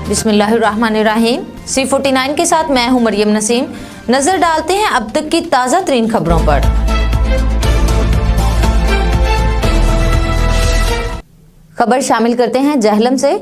बिस्मिल्लाहिर्रहमानिर्रहीम। C49 के साथ मैं हूं मरियम नसीम। नजर डालते हैं अब तक की ताज़ा तरीन खबरों पर। खबर शामिल करते हैं जहलम से।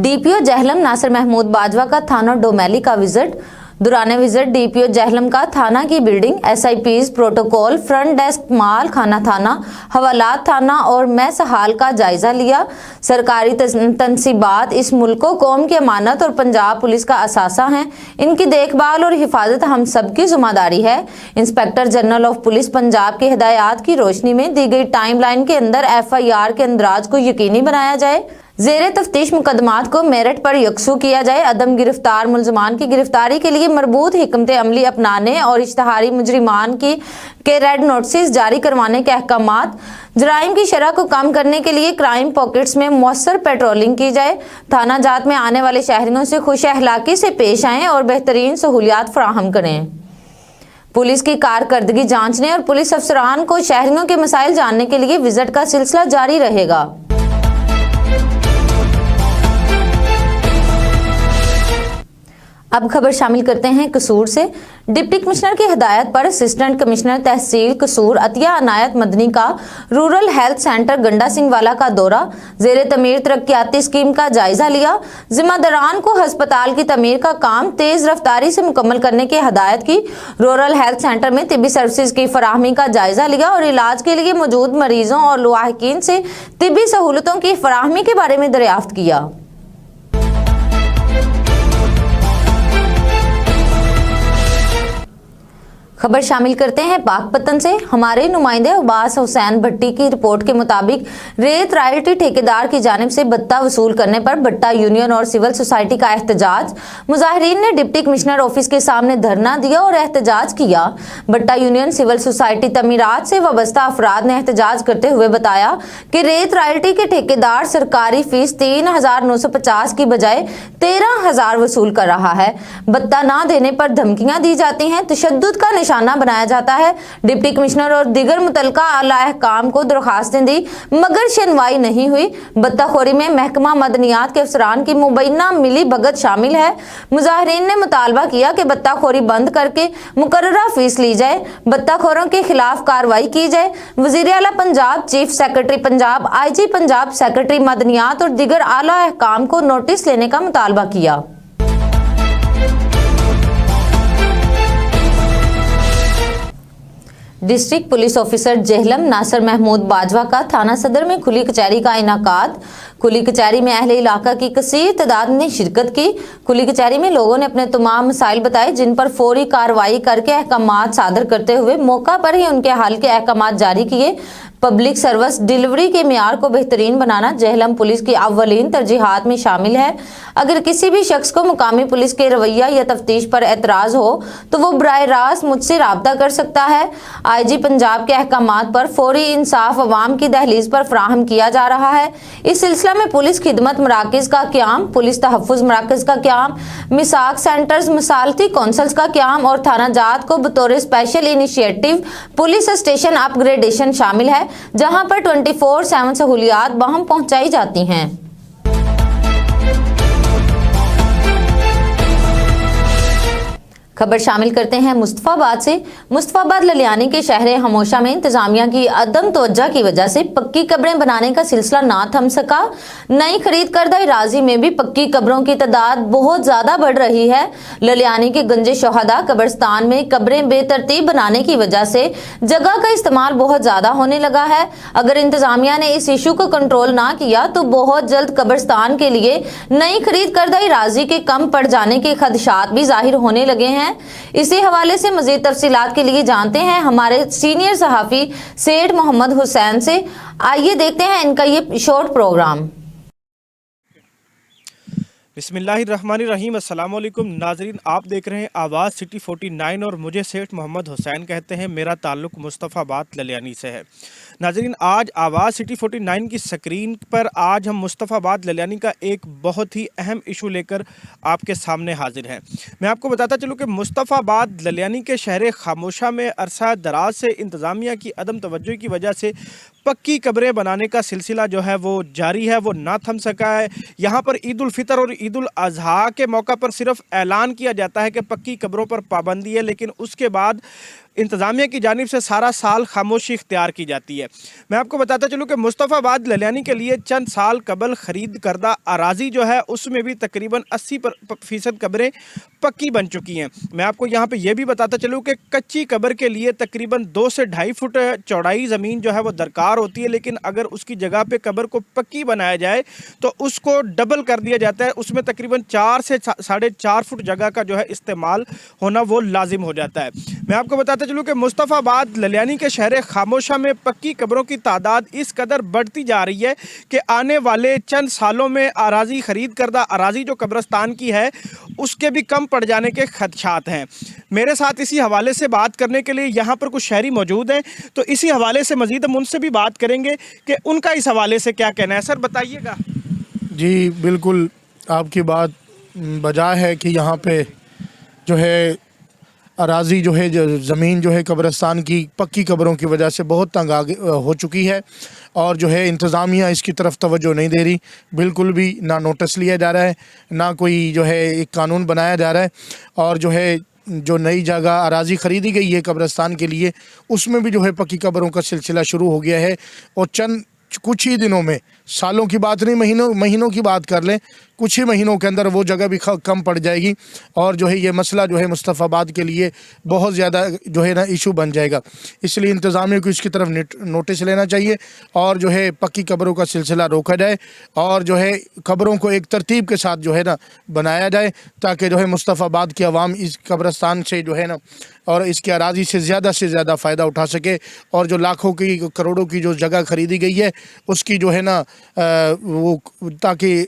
DPO जहलम नासिर महमूद बाजवा का थाना डोमेली का विजिट। दुराने विजिट DPO जहलम का थाना की building, SIPs, protocol, front desk, माल खाना थाना, हवालात थाना और मैस हाल का जायजा लिया। सरकारी तंसीबात इस मुल्क को कौम की अमानत और पंजाब पुलिस का असासा हैं। इनकी देखभाल और हिफाजत हम सबकी जिम्मेदारी है। Inspector general of police Punjab की हिदायत की रोशनी में दी गई टाइमलाइन के अंदर FIR के अंदराज को यकीनी बनाया जाए। ज़ेरे तफ्तीश मुकदमात को मेरिट पर यकसू किया जाए। अदम गिरफ्तार मुलजमान की गिरफ्तारी के लिए मरबूत हिकमत अमली अपनाने और इश्तहारी मुजरिमान के रेड नोटिस जारी करवाने के अहकामात। जराइम की शरह को कम करने के लिए क्राइम पॉकेट्स में मौसर पेट्रोलिंग की जाए। थाना जात में आने वाले शहरियों से खुश अखलाकी से पेश आएँ और बेहतरीन सहूलियात फराहम करें। पुलिस की कारकर्दगी जांचने और पुलिस अफसरान को शहरियों के मसाइल जानने के लिए विजिट का सिलसिला जारी रहेगा। अब खबर शामिल करते हैं कसूर से। डिप्टी कमिश्नर की हिदायत पर असिस्टेंट कमिश्नर तहसील कसूर अतिया अनायत मदनी का रूरल हेल्थ सेंटर गंडा सिंह वाला का दौरा, जेर तमीर तरक्याती स्कीम का जायजा लिया। जिम्मेदारान को हस्पताल की तमीर का काम तेज रफ्तारी से मुकम्मल करने की हिदायत की। रूरल हेल्थ सेंटर में तिब्बी सर्विसेज की फराहमी का जायजा लिया और इलाज के लिए मौजूद मरीजों और लवाहिकीन से तिब्बी सहूलतों की फराहमी के बारे में दरियाफ्त किया। खबर शामिल करते हैं पाकपतन से। हमारे नुमाइंदे अब्बास हुसैन भट्टी की रिपोर्ट के मुताबिक रेत रॉयल्टी ठेकेदार की जानिब से भत्ता वसूल करने पर भट्टा यूनियन और सिविल सोसाइटी का एहतजाज। मुजाहिरीन ने डिप्टी कमिश्नर ऑफिस के सामने धरना दिया और एहतजाज किया। भट्टा यूनियन सिविल सोसाइटी तमीरात से वाबस्ता अफराद ने एहतजाज करते हुए बताया कि रेत रॉयल्टी के ठेकेदार सरकारी फीस 3,950 की बजाय 13,000 वसूल कर रहा है। भत्ता ना देने पर धमकियां दी जाती हैं, तशद्दुद का निशाना बनाया जाता है। डिप्टी कमिश्नर और दीगर मुतलका आला अहकाम को दरखास्तें दी मगर सुनवाई नहीं हुई। भत्ताखोरी में महकमा मदनियात के अफसरान की मुबैना मिली भगत शामिल है। मुजाहिरीन ने मुतालबा किया कि भत्ताखोरी बंद करके मुकर्ररा फीस ली जाए, भत्ताखोरों के खिलाफ कार्रवाई की जाए। वजीर आला Punjab, chief secretary Punjab, IG Punjab, secretary मदनियात और दीगर आला अहकाम को नोटिस लेने का मुतालबा किया। District police officer Jhelum Nasir Mahmood Bajwa का थाना सदर में खुली कचहरी का इनाकाद। खुली कचहरी में अहले इलाका की कसीर तादाद ने शिरकत की। खुली कचहरी में लोगों ने अपने तमाम मसाइल बताए, जिन पर फौरी कार्रवाई करके अहकामात सादर करते हुए मौका पर ही उनके हल के अहकामात जारी किए। पब्लिक सर्विस डिलीवरी के मियार को बेहतरीन बनाना जहलम पुलिस की अव्वलीन तरजीहात में शामिल है। अगर किसी भी शख्स को मुकामी पुलिस के रवैया या तफ्तीश पर एतराज हो तो वो बराह रास्त मुझसे राब्ता कर सकता है। IG पंजाब के अहकामात पर फौरी इंसाफ अवाम की दहलीज पर फराहम किया जा रहा है। इस सिलसिला में पुलिस खिदमत मराकज का क्याम, पुलिस तहफ़्फ़ुज़ मराकज का क्याम, मिसाक सेंटर्स, मिसालती कौंसल्स का क्याम और थाना जात को बतौर special initiative police station upgradation शामिल है, जहां पर 24/7 सहूलियात बहम पहुंचाई जाती हैं। खबर शामिल करते हैं मुस्तफाबाद से। मुस्तफाबाद ललियानी के शहर हमोशा में इंतजामिया की अदम तवज्जो की वजह से पक्की कब्रें बनाने का सिलसिला ना थम सका। नई खरीद करदा इराजी में भी पक्की कब्रों की तादाद बहुत ज्यादा बढ़ रही है। ललियानी के गंजे शोहदा कब्रिस्तान में कब्रें बेतरतीब बनाने की वजह से जगह का इस्तेमाल बहुत ज्यादा होने लगा है। अगर इंतजामिया ने इस इशू को कंट्रोल ना किया तो बहुत जल्द कब्रिस्तान के लिए नई खरीद करदा इराजी के कम पड़ जाने के खदशात भी जाहिर होने लगे हैं। इसी हवाले से मजीद तफसीलात के लिए जानते हैं हमारे सीनियर सहाफी सेठ मोहम्मद हुसैन से। आइए देखते हैं इनका ये शॉर्ट प्रोग्राम। बिस्मिल्लाहिर्रहमानिर्रहीम। अस्सलाम वालेकुम नाजरीन, आप देख रहे हैं आवाज़ सिटी 49 और मुझे सेठ मोहम्मद हुसैन कहते हैं। मेरा ताल्लुक़ मुस्तफ़ाबाद ललियानी से है। नाजरीन, आज आवाज़ सिटी 49 की स्क्रीन पर आज हम मुस्तफ़ाबाद ललियानी का एक बहुत ही अहम इशू लेकर आपके सामने हाजिर हैं। मैं आपको बताता चलूँ कि मुस्तफ़ाबाद ललियानी के शहर खामोशा में अरसा दराज से इंतज़ामिया की अदम तवज्जो की वजह से पक्की कब्रें बनाने का सिलसिला जो है वो जारी है, वो ना थम सका है। यहाँ पर ईद उल फितर और ईद उल अजहा के मौका पर सिर्फ ऐलान किया जाता है कि पक्की कब्रों पर पाबंदी है, लेकिन उसके बाद इंतज़ामिया की जानिब से सारा साल खामोशी इख्तियार की जाती है। मैं आपको बताता चलूँ कि मुस्तफ़ाबाद ललियानी के लिए चंद साल कबल ख़रीद करदा अराज़ी जो है उसमें भी तकरीबन 80% कब्रें पक्की बन चुकी हैं। मैं आपको यहाँ पे ये भी बताता चलूँ कि कच्ची कब्र के लिए तकरीबन 2 से 2.5 फुट चौड़ाई ज़मीन जो है वो दरकार होती है, लेकिन अगर उसकी जगह पे कब्र को पक्की बनाया जाए तो उसको डबल कर दिया जाता है। उसमें तकरीबन 4 से 4.5 फुट जगह का जो है इस्तेमाल होना वो लाजिम हो जाता है। मैं आपको बताता चलूँ कि मुस्तफ़ाबाद ललियानी के शहर खामोशा में पक्की कब्रों की तादाद इस कदर बढ़ती जा रही है कि आने वाले चंद सालों में अराज़ी ख़रीद करदा अराज़ी जो कब्रस्तान की है उसके भी कम पड़ जाने के खदशात हैं। मेरे साथ इसी हवाले से बात करने के लिए यहाँ पर कुछ शहरी मौजूद हैं, तो इसी हवाले से मज़ीद हम उनसे भी बात करेंगे कि उनका इस हवाले से क्या कहना है। सर बताइएगा। जी बिल्कुल, आपकी बात बजा है कि यहाँ पे जो है अराज़ी जो है ज़मीन जो है कब्रस्तान की पक्की कब्रों की वजह से बहुत तंग आगे हो चुकी है और जो है इंतज़ामिया इसकी तरफ तवज्जो नहीं दे रही, बिल्कुल भी ना नोटिस लिया जा रहा है, ना कोई जो है एक कानून बनाया जा रहा है। और जो है जो नई जगह अराज़ी ख़रीदी गई है कब्रस्तान के लिए उसमें भी जो है पक्की कब्रों का सिलसिला शुरू हो गया है और कुछ ही दिनों में, सालों की बात नहीं, महीनों की बात कर लें, कुछ ही महीनों के अंदर वो जगह भी कम पड़ जाएगी और जो है ये मसला जो है मुस्तफ़ाबाद के लिए बहुत ज़्यादा जो है ना इशू बन जाएगा। इसलिए इंतज़ामिया को इसकी तरफ नोटिस लेना चाहिए और जो है पक्की कब्रों का सिलसिला रोका जाए और जो है कब्रों को एक तरतीब के साथ जो है ना बनाया जाए ताकि जो है मुस्तफ़ाबाद की आवाम इस कब्रस्तान से जो है ना और इसकी अराज़ी से ज़्यादा फ़ायदा उठा सके और जो लाखों की करोड़ों की जो जगह ख़रीदी गई है उसकी जो है ना वो ताकि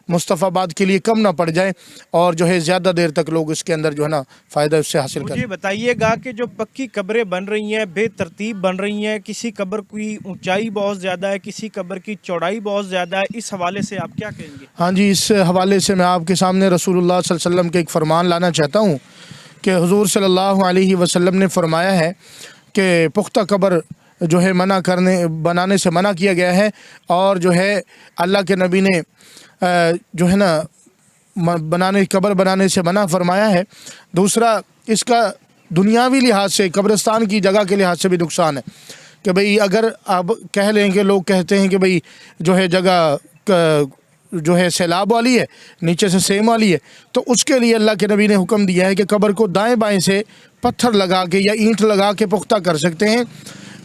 मुस्तफ़ाबाद के लिए कम ना पड़ जाए और जो है ज़्यादा देर तक लोग इसके अंदर जो है ना फ़ायदा उससे हासिल करें। मुझे बताइएगा कि जो पक्की कब्रें बन रही हैं बेतरतीब बन रही हैं, किसी कब्र की ऊंचाई बहुत ज़्यादा है, किसी कब्र की चौड़ाई बहुत ज़्यादा है, इस हवाले से आप क्या कहेंगे? हाँ जी, इस हवाले से मैं आपके सामने रसूलुल्लाह सल्लल्लाहु अलैहि वसल्लम के एक फ़रमान लाना चाहता हूँ कि हुज़ूर सल्लल्लाहु अलैहि वसल्लम ने फरमाया है कि पुख्ता कब्र जो है बनाने से मना किया गया है और जो है अल्लाह के नबी ने जो है ना कब्र बनाने से मना फरमाया है। दूसरा, इसका दुनियावी लिहाज से कब्रिस्तान की जगह के लिहाज से भी नुकसान है कि भाई अगर आप कह लें कि लोग कहते हैं कि भाई जो है जगह जो है सैलाब वाली है, नीचे से सेम वाली है, तो उसके लिए अल्लाह के नबी ने हुक्म दिया है कि कब्र को दाएं बाएं से पत्थर लगा के या ईंट लगा के पुख्ता कर सकते हैं,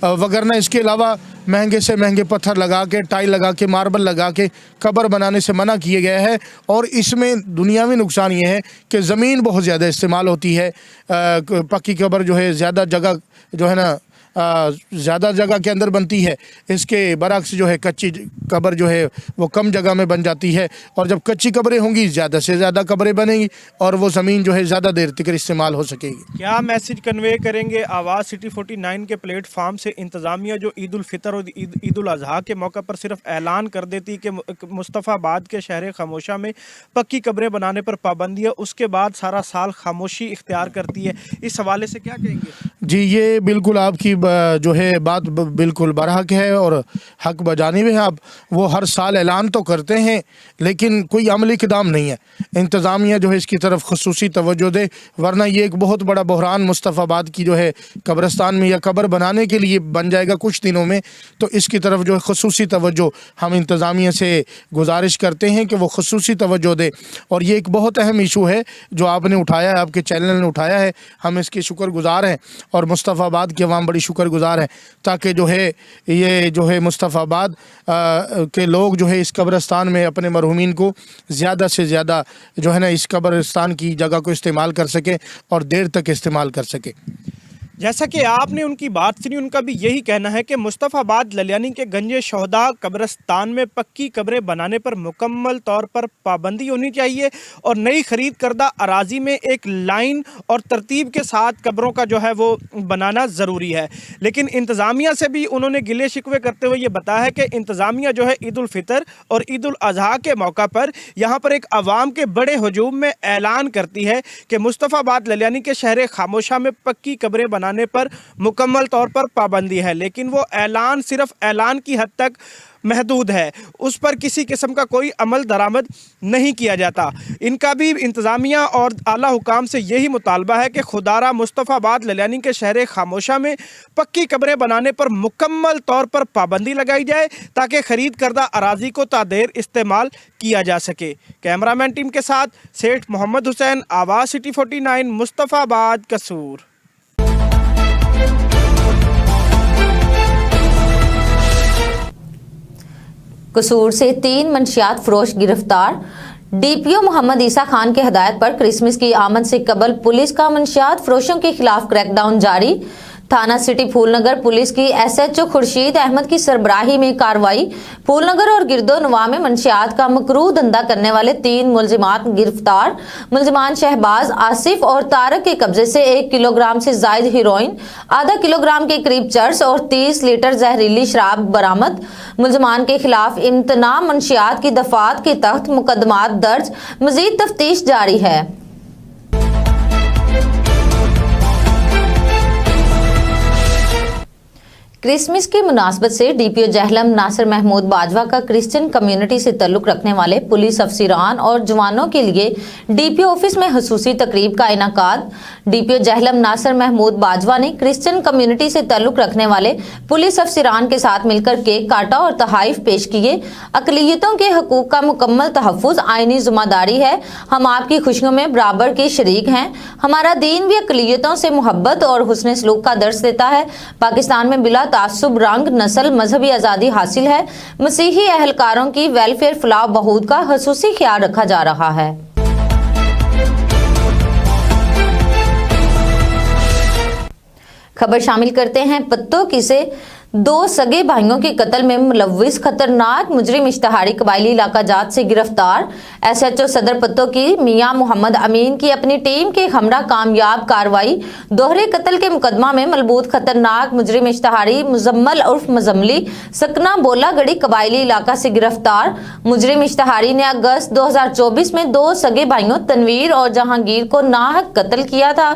वगरना इसके अलावा महंगे से महंगे पत्थर लगा के, टाइल लगा के, मार्बल लगा के कब्र बनाने से मना किया गया है। और इसमें दुनियावी नुकसान ये है कि ज़मीन बहुत ज़्यादा इस्तेमाल होती है। पक्की कब्र जो है ज़्यादा जगह जो है ना ज़्यादा जगह के अंदर बनती है, इसके बरक्स जो है कच्ची कब्र जो है वो कम जगह में बन जाती है और जब कच्ची कब्रें होंगी ज़्यादा से ज़्यादा कब्रें बनेंगी और वो ज़मीन जो है ज़्यादा देर तक इस्तेमाल हो सकेगी। क्या मैसेज कन्वे करेंगे आवाज़ सिटी 49 के प्लेटफार्म से? इंतज़ामिया जो ईद उल फितर और ईद उल अजहा के मौका पर सिर्फ ऐलान कर देती कि मुस्तफ़ाबाद के शहर खामोशा में पक्की कब्रें बनाने पर पाबंदी है, उसके बाद सारा साल खामोशी इख्तियार करती है, इस हवाले से क्या कहेंगे? जी, ये बिल्कुल आपकी जो है बात बिल्कुल बरहक है और हक बजानिब है आप। वो हर साल ऐलान तो करते हैं लेकिन कोई अमली इक़दाम नहीं है। इंतज़ामिया जो है इसकी तरफ ख़ुसूसी तवज्जो दे, वरना ये एक बहुत बड़ा बहरान मुस्तफ़ाबाद की जो है कब्रस्तान में या कब्र बनाने के लिए बन जाएगा कुछ दिनों में। तो इसकी तरफ जो है ख़ुसूसी तवज्जो हम इंतज़ामिया से गुजारिश करते हैं कि वो ख़ुसूसी तवज्जो दे। और ये एक बहुत अहम इशू है जो आपने उठाया है, आपके चैनल ने उठाया है, हम इसके शुक्रगुज़ार हैं और मुस्तफ़ाबाद की आवाम बड़ी शुक्रगुज़ार है ताकि जो है ये जो है मुस्तफ़ाबाद के लोग जो है इस कब्रस्तान में अपने मरहूमीन को ज़्यादा से ज़्यादा जो है ना इस कब्रस्तान की जगह को इस्तेमाल कर सके और देर तक इस्तेमाल कर सके। जैसा कि आपने उनकी बात सुनी, उनका भी यही कहना है कि मुस्तफ़ाबाद ललियानी के गंजे शोहदा कब्रस्तान में पक्की कब्रें बनाने पर मुकम्मल तौर पर पाबंदी होनी चाहिए और नई खरीद करदा अराज़ी में एक लाइन और तरतीब के साथ कब्रों का जो है वो बनाना ज़रूरी है। लेकिन इंतज़ामिया से भी उन्होंने गिले शिकवे करते हुए ये बताया है कि इंतज़ामिया जो है ईद उल फितर और ईद उल अजहा के मौका पर यहाँ पर एक आवाम के बड़े हजूम में ऐलान करती है कि मुस्तफ़ाबाद ललियानी के शहर खामोशा में पक्की कब्रें बनाने पर मुकम्मल तौर पर पाबंदी है, लेकिन वो ऐलान सिर्फ ऐलान की हद तक महदूद है, उस पर किसी किस्म का कोई अमल दरामद नहीं किया जाता। इनका भी इंतज़ामिया और आला हुकाम से यही मुतालबा है कि खुदारा मुस्तफ़ाबाद ललियानी के शहर खामोशा में पक्की कब्रें बनाने पर मुकम्मल तौर पर पाबंदी लगाई जाए ताकि ख़रीद करदा अराजी को तादेर इस्तेमाल किया जा सके। कैमरामैन टीम के साथ सेठ मोहम्मद हुसैन, आवाज़ सिटी 49, मुस्तफ़ाबाद, कसूर। कसूर से 3 मंशियात फरोश गिरफ्तार। डीपीओ मोहम्मद ईसा खान की हदायत पर क्रिसमस की आमद से कबल पुलिस का मंशियात फरोशों के खिलाफ क्रैकडाउन जारी। थाना सिटी फूलनगर पुलिस की एसएचओ खुर्शीद अहमद की सरबराही में कार्रवाई। फूलनगर और गिरदोनवा में मंशियात का मकरूह धंधा करने वाले 3 मुलजिमात गिरफ्तार। मुलजिमान शहबाज, आसिफ और तारक के कब्जे से 1 किलोग्राम से जायद हीरोइन, आधा किलोग्राम के करीब चर्स और 30 लीटर जहरीली शराब बरामद। मुलजिमान के खिलाफ इम्तना मंशियात की दफात के तहत मुकदमात दर्ज, मजीद तफ्तीश जारी है। क्रिसमस की मुनासबत से डीपीओ जहलम नासिर महमूद बाजवा का क्रिश्चियन कम्युनिटी से ताल्लुक रखने वाले पुलिस अफसरान और जवानों के लिए डीपीओ ऑफिस में हुसूसी तकरीब का इनाकाद। डीपीओ जहलम नासिर महमूद बाजवा ने क्रिश्चियन कम्युनिटी से ताल्लुक रखने वाले पुलिस अफसरान के साथ मिलकर केक काटा और तहाइफ पेश किए। अकलियतों के हकूक का मुकम्मल तहफ़्फ़ुज़ आईनी ज़िम्मेदारी है। हम आपकी खुशियों में बराबर के शरीक हैं। हमारा दीन भी अकलियतों से मोहब्बत और हुस्न सलूक का दर्स देता है। पाकिस्तान में बिला तासुब रंग, नस्ल, मजहबी आज़ादी हासिल है। मसीही अहलकारों की वेलफेयर, फलाह बहूद का खसूसी ख्याल रखा जा रहा है। खबर शामिल करते हैं पत्तों की से 2 सगे भाइयों के कत्ल में मुलव्विस खतरनाक मुजरिम इश्तहारी कबायली इलाका जात से गिरफ्तार। एसएचओ सदर पत्तों की मियां मोहम्मद अमीन की अपनी टीम के हमरा कामयाब कार्रवाई। दोहरे कत्ल के मुकदमा में मलबूत खतरनाक मुजरिम इश्तहारी मुजम्मल उर्फ मजमली सकना बोलागढ़ी कबायली इलाका से गिरफ्तार। मुजरिम इश्तहारी ने अगस्त 2024 में 2 सगे भाइयों तनवीर और जहांगीर को नाहक कत्ल किया था।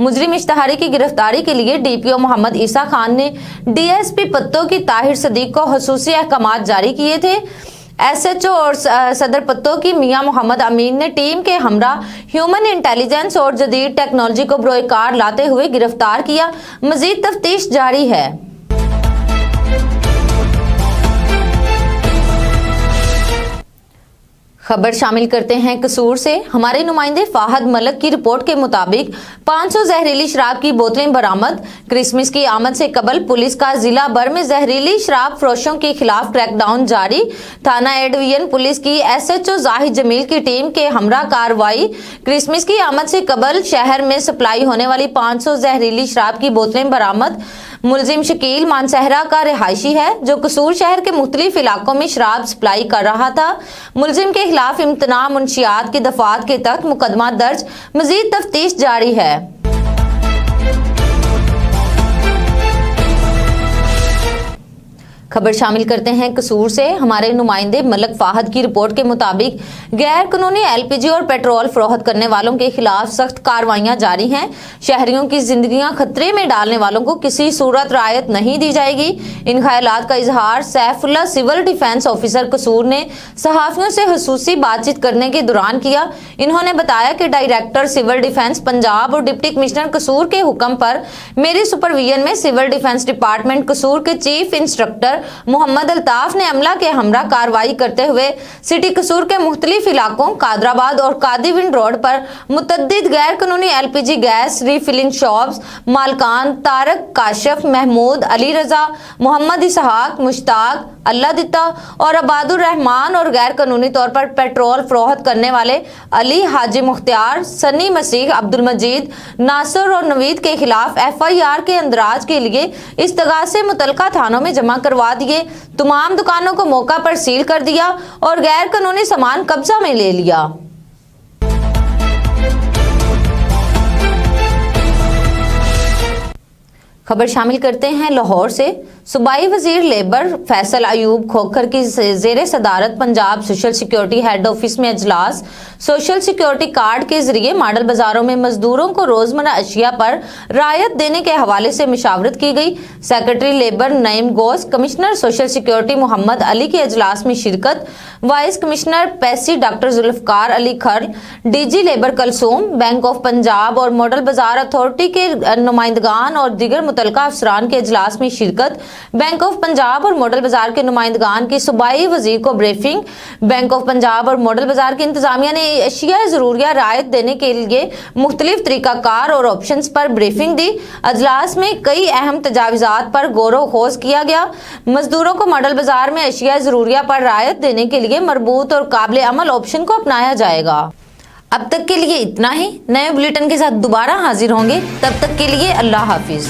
मुजरिम इश्तहारी की गिरफ्तारी के लिए डीपीओ मोहम्मद ईसा खान ने डीएसपी पत्तों की ताहिर सदीक को खसूसी अहकामात जारी किए थे। एसएचओ और सदर पत्तों की मियां मोहम्मद अमीन ने टीम के हमरा ह्यूमन इंटेलिजेंस और जदीद टेक्नोलॉजी को बरोकार लाते हुए गिरफ्तार किया। मजीद तफ्तीश जारी है। खबर शामिल करते हैं कसूर से। हमारे नुमाइंदे फाहद मलक की रिपोर्ट के मुताबिक 500 जहरीली शराब की बोतलें बरामद। क्रिसमस की आमद से कबल पुलिस का जिला भर में जहरीली शराब फरोशों के खिलाफ क्रैकडाउन जारी। थाना ए डिवीजन पुलिस की एसएचओ जाहिद जमील की टीम के हमरा कार्रवाई। क्रिसमस की आमद से कबल शहर में सप्लाई होने वाली 500 जहरीली शराब की बोतलें बरामद। मुलजिम शकील मानसहरा का रिहायशी है जो कसूर शहर के मुख्तलिफ इलाकों में शराब सप्लाई कर रहा था। मुलजिम के खिलाफ इम्तना मुंशियात की दफात के तहत मुकदमा दर्ज, मजीद तफ्तीश जारी है। खबर शामिल करते हैं कसूर से। हमारे नुमाइंदे मलक फाहद की रिपोर्ट के मुताबिक गैर कानूनी एलपीजी और पेट्रोल फरोख्त करने वालों के खिलाफ सख्त कार्रवाइयां जारी हैं। शहरियों की जिंदगियां खतरे में डालने वालों को किसी सूरत रायत नहीं दी जाएगी। इन ख्यालात का इजहार सैफुल्लाह सिविल डिफेंस ऑफिसर कसूर ने सहाफियों से खसूसी बातचीत करने के दौरान किया। इन्होंने बताया कि डायरेक्टर सिविल डिफेंस पंजाब और डिप्टी कमिश्नर कसूर के हुक्म पर मेरी सुपरविजन में सिविल डिफेंस डिपार्टमेंट कसूर के चीफ इंस्ट्रक्टर मोहम्मद अल्ताफ ने अमला के हमरा कार्रवाई करते हुए सिटी कसूर के मुख्तलिफ इलाकों कादराबाद और कादीविंड रोड पर मुतद्दिद गैर कानूनी एलपीजी गैस रीफिलिंग शॉप्स मालकान तारक, काशिफ, महमूद, अली रजा, मोहम्मद इसहाक, मुश्ताक, अल्लाह दिता और अबादुर रहमान और गैर कानूनी तौर पर पेट्रोल फरोख्त करने वाले अली, हाजी मुख्तियार, सनी मसीह, अब्दुल मजीद, नासिर और नवीद के खिलाफ एफआईआर के अंदराज के लिए इस्तगासे मुतलका थानों में जमा करवा दिए। तमाम दुकानों को मौका पर सील कर दिया और गैर कानूनी सामान कब्जा में ले लिया। खबर शामिल करते हैं लाहौर से। सूबाई वजीर लेबर फैसल अयूब खोखर की जेर सदारत Punjab social security head office में अजलास। सोशल सिक्योरिटी कार्ड के जरिए मॉडल बाजारों में मजदूरों को रोजमर्रा अशिया पर रायत देने के हवाले से मुशावरत की गई। Secretary labour Naeem Ghaus, commissioner social security Muhammad Ali के अजलास में शिरकत। Vice commissioner PESSI doctor Zulfiqar Ali Khar, DG labour Kulsoom, bank of Punjab और मॉडल बाजार अथॉरिटी के नुमाइंदगान और दीगर मुतलका अफसरान के अजलास में शिरकत। बैंक ऑफ पंजाब और मॉडल बाजार के नुमाइंदगान की सूबाई वजीर को ब्रीफिंग। बैंक ऑफ पंजाब और मॉडल बाजार की इंतजामिया ने अशिया जरूरिया रायत देने के लिए मुख्तलिफ तरीकाकार और ऑप्शंस पर ब्रीफिंग दी। अजलास में कई अहम तजावीज़ात पर गौर खोज किया गया। मजदूरों को मॉडल बाजार में अशिया जरूरिया पर रायत देने के लिए मरबूत और काबिल अमल ऑप्शन को अपनाया जाएगा। अब तक के लिए इतना ही। नए बुलेटिन के साथ दोबारा हाजिर होंगे, तब तक के लिए अल्लाह हाफिज।